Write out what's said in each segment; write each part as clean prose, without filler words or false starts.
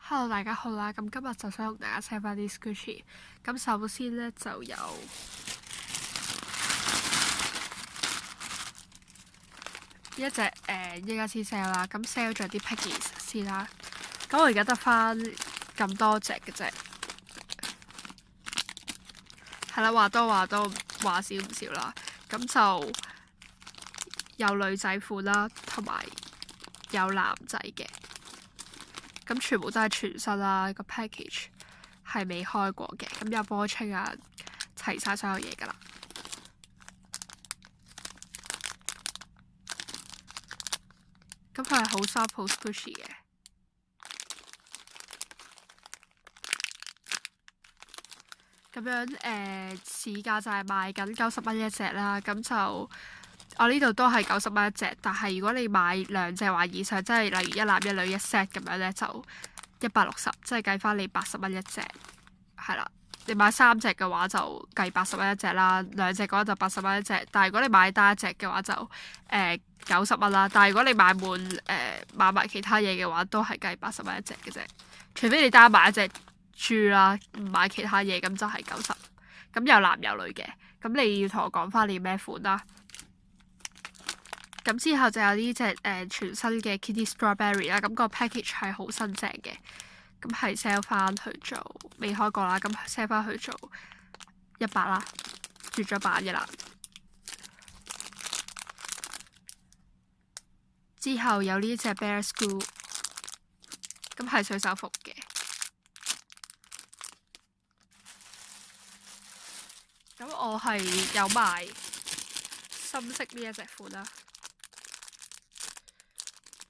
Hello，大家好啦！咁今日就想同大家 share 翻啲 Gucci。咁首先咧就有一隻依家先 sell 啦，咁 sell 咗啲 package 先啦。咁我而家得翻咁多隻嘅啫，係啦，話多話多，話少唔少啦。咁就有女仔款啦，同埋有男仔嘅。咁全部都係全新啦，個 package 係未開過嘅，咁有波清啊，齊晒所有嘢噶啦。咁佢係好 soft 好 squishy 嘅。咁樣市價就係賣緊90蚊一隻啦，咁就我呢度都係90蚊一隻，但係如果你買兩隻或以上，即係例如一男一女一 set 咁樣咧，就160，即係計翻你80蚊一隻，係啦。你買3隻嘅話就計80蚊一隻啦，兩隻嘅話就80蚊一隻。但係如果你買單一隻嘅話就90蚊啦。但係如果你買滿買埋其他嘢嘅話，都係計80蚊一隻嘅啫。除非你單買一隻豬啦，唔買其他嘢，咁就係90。咁有男有女嘅，咁你要同我講翻你咩款啦。咁之後就有呢隻全新嘅 Kitty Strawberry 啦，咁個 package 係好新淨嘅，咁係 sell 翻去做未開過啦，咁 sell 翻去做100啦，絕咗版嘅啦。之後有呢隻 Bear School， 咁係水手服嘅。咁我係有賣深色呢一隻款啦。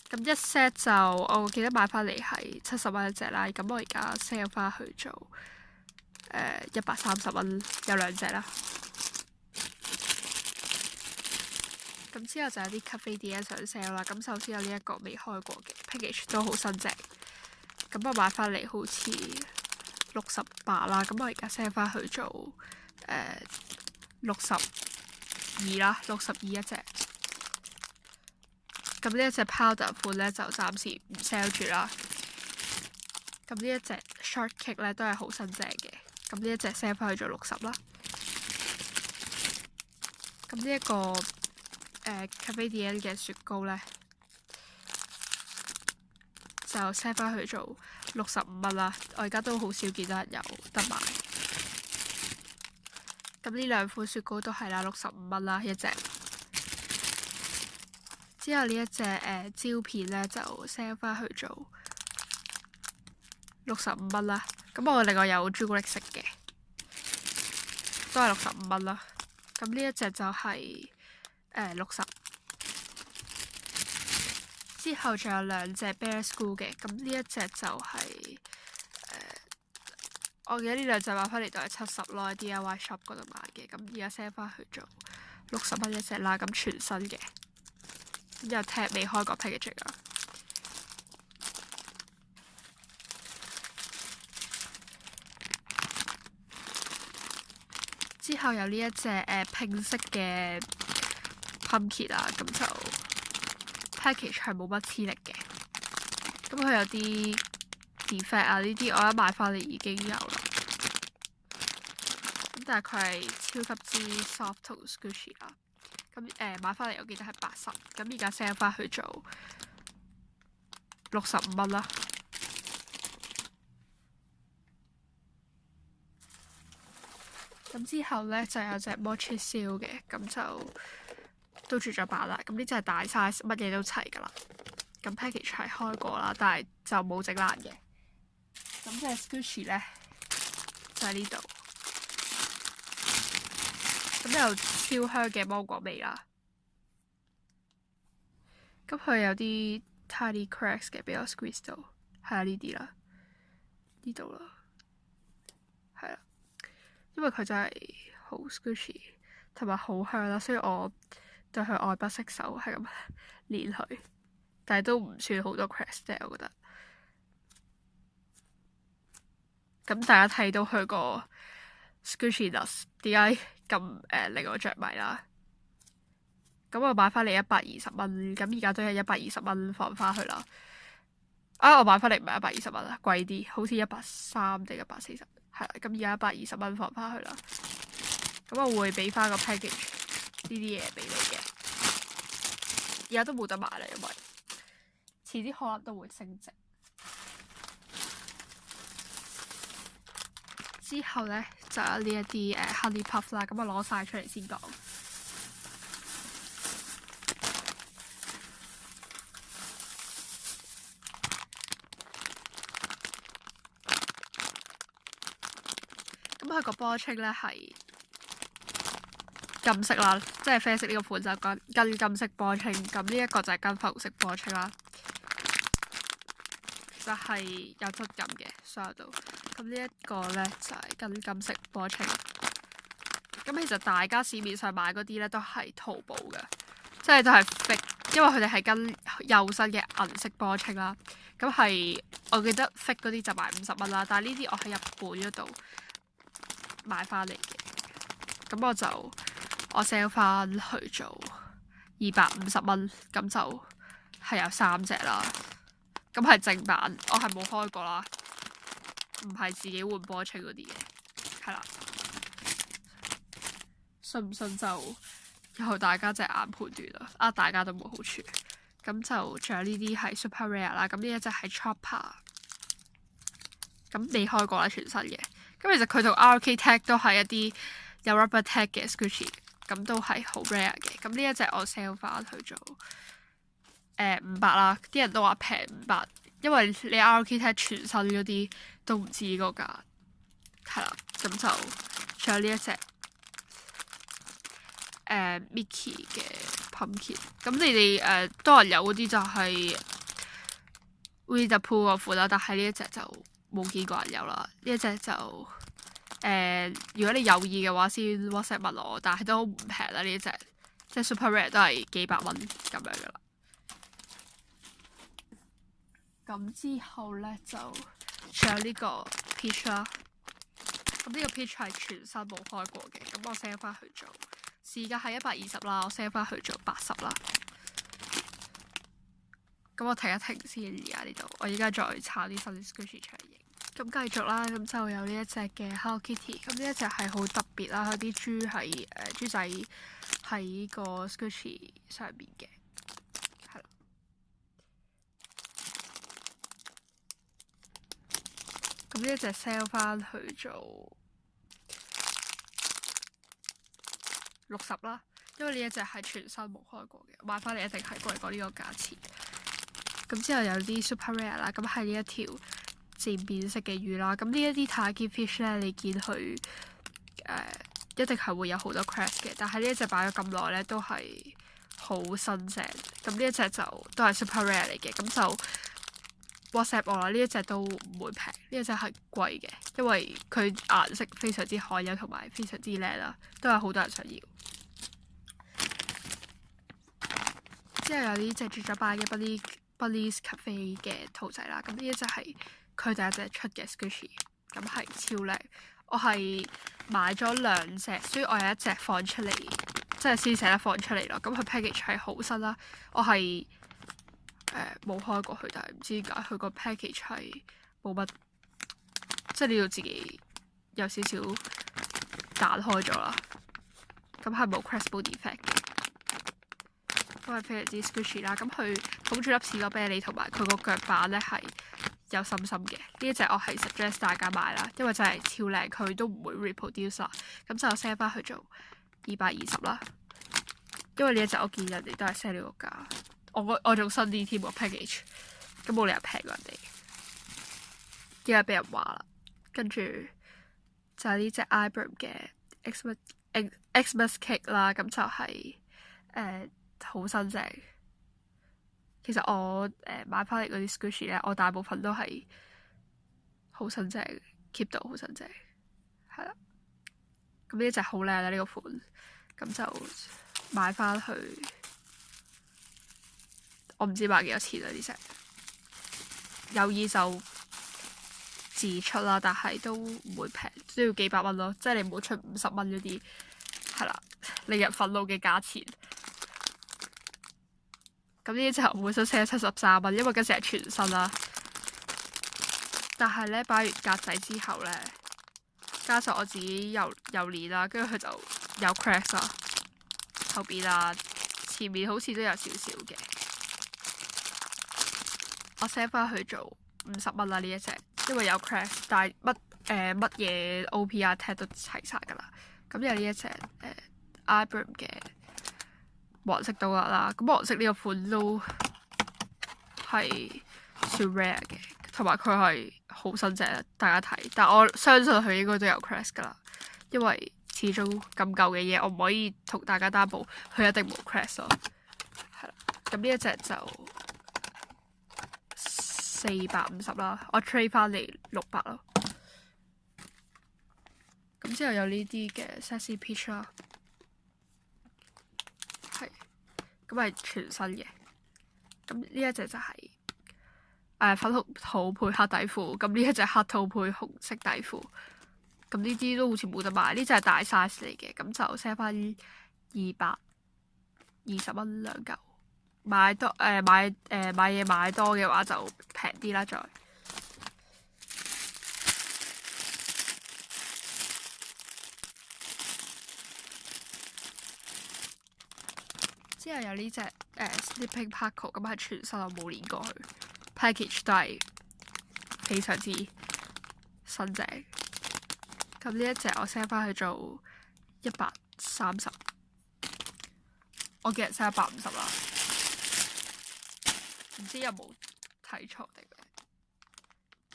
咁一 set 就我記得買翻嚟係70蚊一隻啦，咁我而家 sell 翻去做130蚊，有兩隻啦。咁之後就有啲 cafe D 想 sell 啦，咁首先有呢一個未開過嘅 package 都好新淨，咁我買翻嚟好似68啦，咁我而家 sell 翻去做62啦，62一隻。咁呢一隻 powder 款咧就暫時唔 sell 住啦。咁呢一隻 short cake 咧都係好新淨嘅。咁呢一隻 sell 翻去做60啦。咁呢一個Cafe Dien 嘅雪糕咧就 sell 翻去做65蚊啦。我而家都好少見到人有得買。咁呢兩款雪糕都係啦，65蚊啦一隻。之後呢一隻蕉片咧就 sell 翻去做65蚊啦。咁我另外有朱古力色嘅，都係65蚊啦。咁呢一隻就係60。之後仲有兩隻 Bear School 嘅，咁呢一隻就係我記得呢兩隻買翻嚟都係70咯，DIY shop 嗰度買嘅。咁而家 sell 翻去做60蚊一隻啦，咁全新嘅。咁有 tag 未開過 package 㗎。之後有呢一隻拼色嘅 pumpkin 啊，咁就 package 係冇乜黐力嘅。咁佢有啲 defect 啊，呢啲我一買翻嚟已經有啦。咁但係佢係超級之 soft 同 squishy 啦。咁買翻嚟我記得係80，咁而家 sell 翻去做65蚊啦。咁之後咧就有隻 Mochi Seal 嘅，咁就都絕咗版啦。咁呢隻係大 size，乜嘢都齊噶啦。咁 package 係開過啦，但係就冇整爛嘅。咁隻 Squishy 咧就喺呢度。咁有超香嘅芒果味啦。咁佢有啲 tiny cracks 嘅，俾我 squeeze 到，係啊呢啲啦，呢度啦，係啦，因為佢真係好 squishy 同埋好香啦，所以我對佢愛不釋手，係咁練佢，但係都唔算好多 cracks 啫，我覺得。咁大家睇到佢個 squishiness 點解咁令我着迷啦？咁我買翻嚟120蚊，咁而家都係120蚊放翻去啦。啊！我買翻嚟唔係120蚊啦，貴啲，好似130定140，係啦。咁而家120蚊放翻去啦。咁我會俾翻個 package 呢啲嘢俾你嘅。而家都冇得買啦，因為遲啲可能都會升值。之後咧就有呢一啲honey puff 啦，咁我攞晒出嚟先講。咁佢個波稱咧係金色啦，即係啡色呢個款就跟金色波稱，咁呢一個就係跟粉紅色波稱啦，就係有質感嘅所有都。咁呢一個咧就係跟金色波稱。咁其實大家市面上買嗰啲咧都係淘寶嘅，即係都係 fake，因為佢哋係跟幼身嘅銀色波稱啦。咁係我記得 fake 嗰啲就賣50蚊啦，但係呢啲我喺日本嗰度買翻嚟嘅，咁我 sell 翻去做250蚊，咁就係有3隻啦。咁係正版，我係冇開過啦，唔係自己換波稱嗰啲嘅，係啦。信唔信就由大家隻眼判斷啦，大家都冇好處。咁就仲有呢啲係 super rare 啦，咁呢一隻係 chopper， 咁未開過啦，全新嘅。咁其實佢同 RK tag 都係一啲有 rubber tag 嘅 Squishy， 咁都係好 rare 嘅。咁呢一隻我 sell 翻去做500啦，啲人都話平500，因為你 RK tag 全新嗰啲都唔知呢個價，係啦。咁就仲有呢一隻Mickey 嘅 pumpkin， 咁你哋多人有嗰啲就係 Winnie the Pooh 嗰款啦，但係呢一隻就冇見過人有啦。呢一隻就如果你有意嘅話，先 WhatsApp 問我，但係都唔平啦。呢一隻即係 super rare 都係幾百蚊咁樣噶啦。咁之後咧就仲有呢個 peach 啦。咁呢個 peach 係全新冇開過嘅，咁我 sell 翻去做。市價係120啦，我 sell 翻去做80啦。咁我停一停先，而家呢度，我而家再炒啲新 Squishy 出嚟影。咁繼續啦，咁就有呢一隻嘅 Hello Kitty， 咁呢一隻係好特別啦，佢啲豬係豬仔喺個 Squishy 上面嘅，係啦。咁呢一隻 sell 翻去做60啦，因為呢一隻係全新冇開過嘅，買翻嚟一定係貴過呢個價錢。咁之後有啲 super rare 啦，咁係呢一條漸變色嘅魚啦。咁呢一啲 Taiki fish 咧，你見佢一定係會有好多 crash 嘅，但係呢一隻擺咗咁耐咧，都係好新淨。咁呢一隻就都係 super rare 嚟嘅，咁就 WhatsApp 我啦。呢一隻都唔會平，呢一隻係貴嘅，因為佢顏色非常之罕有同埋非常之靚啦，都係好多人想要。之後有呢隻絕咗版嘅Bullies Cafe 嘅兔仔啦，咁呢一隻係佢第一隻出嘅 Squishy， 咁係超靚。我係買咗2隻，所以我有一隻放出嚟，即係先捨得放出嚟咯。咁佢 package 係好新啦，我係冇開過佢，但係唔知點解佢個 package 係冇乜，即係你要自己有少少彈開咗啦。咁係冇 crackable defect 嘅。都係非常之 squishy 啦，咁佢捧住粒士多啤梨同埋佢個腳板咧係有心心嘅。呢一隻我係 suggest 大家買啦，因為真係超靚，佢都唔會 reproduce 啦。咁就 sell 翻去做220啦。因為呢一隻我見人哋都係 sell 呢個價，我仲新啲添個 package， 咁冇理由平過人哋。而家俾人話啦，跟住就係呢隻 Ibram 嘅 Xmas Cake 啦，咁就係好新淨。其實我買翻嚟嗰啲 Squishy 咧，我大部分都係好新淨 keep 到好新淨，係啦。咁呢一隻好靚啦，呢個款，咁就買翻去，我唔知買幾多錢啊呢隻。有意就自出啦，但係都唔會平，都要幾百蚊咯。即係你唔好出50蚊嗰啲，係啦，令人憤怒嘅價錢。咁呢隻我本身 sell 73蚊，因為嗰時係全新啦。但係咧擺完格仔之後咧，加上我自己又練啦，跟住佢就有 crack 啦，後邊啊前面好似都有少少嘅。我 set 翻去做50蚊啦呢一隻，因為有 crack，但係乜嘢 OP 啊 tag 都齊晒㗎啦。咁有呢一隻Ibram 嘅黃色刀啦，咁黃色呢個款都係算 rare 嘅，同埋佢係好新隻，大家睇。但我相信佢應該都有 crash 㗎啦，因為始終咁舊嘅嘢，我唔可以同大家擔保佢一定冇 crash 咯。係啦，咁呢一隻就450啦，我 trade 翻嚟600咯。咁之後有呢啲嘅 Sassy Peach 啦，係咁係全新嘅。咁呢一隻就係、粉紅套配黑底褲，咁呢一隻黑套配紅色底褲。咁呢啲都好似冇得買，呢隻係大 size 嚟嘅，咁就 set 翻220蚊兩嚿。買嘢買多嘅話就平啲啦，再。之後有呢隻Sleeping Paco， 咁係全新，我冇練過去 package 都係非常之新淨。咁呢一隻我 set 翻去做130，我嘅人 set 150啦，唔知有冇睇錯定？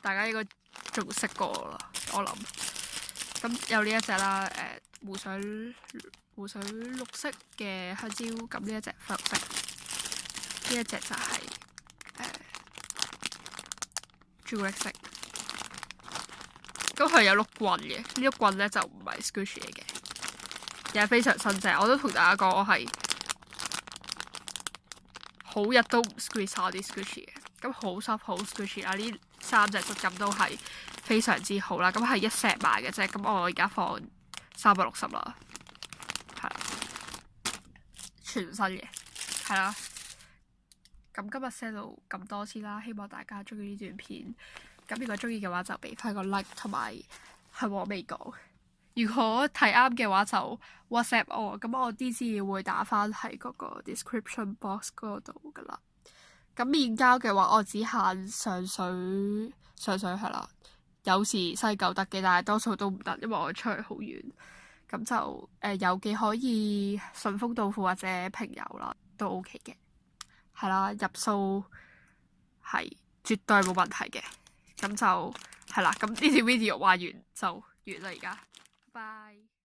大家應該仲識過我啦，我諗。咁有呢一隻啦，湖水綠色嘅香蕉，咁呢一隻粉紅色，呢一隻就係朱古力色。咁佢有碌棍嘅，呢碌棍咧就唔係 Squishy 嚟嘅，又係非常新淨。我都同大家講，我係好日都唔 squeeze 晒啲 Squishy 嘅。咁好濕好 Squishy 啦，呢3隻質感都係非常之好啦。咁係1 set 買嘅啫，咁我而家放360啦，係啦，全新嘅，係啦。咁今日 set 到咁多先啦，希望大家中意呢段片。咁如果中意嘅話就俾翻個 like 同埋係我未講。如果睇啱嘅話就 WhatsApp 我，咁我啲資料會打翻喺嗰個 description box 嗰度噶啦。咁面交嘅話我只限上水係啦，有時西九得嘅，但係多數都唔得，因為我出去好遠。咁就有嘅可以順豐到付或者平郵啦，都 OK 嘅。係啦，入數係絕對冇問題嘅。咁就係啦，咁呢條 video 話完就完啦，而家，拜拜。